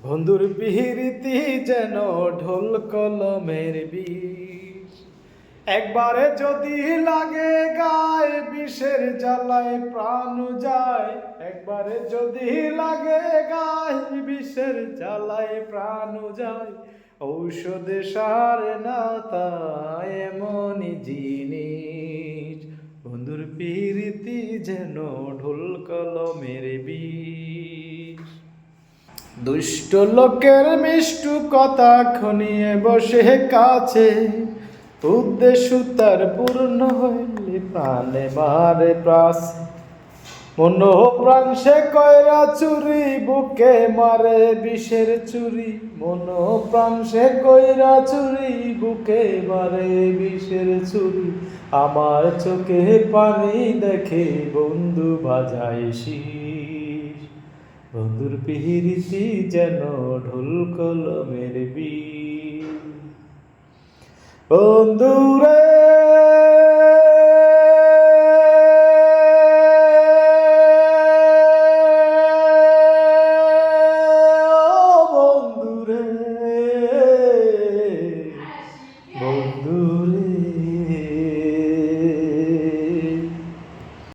বন্ধুর পিরিতি যেন ঢোল কলমের বিষ, একবারে যদি লাগে গায়ে বিষের জ্বালায় প্রাণ যায়। একবারে যদি লাগে গায়ে বিষের জ্বালায় প্রাণ যায়। ঔষধে সারে না তা এমনই জিনিস। বন্ধুর পিরিতি যেন ঢোল কলমের বিষ। দুষ্ট লোকের মিষ্টু কথা খনিয়ে বসে কাছে, উদ্দেশ্য তার পূর্ণ হইলে প্রাণে মারে প্রাস। মন প্রাণ সে কয়রা চুরি, বুকে মারে বিষের চুরি। মন প্রাণ সে কয়রা চুরি, বুকে মারে বিষের চুরি। আমার চোখে পানি দেখে বন্ধু বাজায় শীষ। বন্ধুর পিরিতি যেন ঢোল কলমের বিষ। বন্ধুরে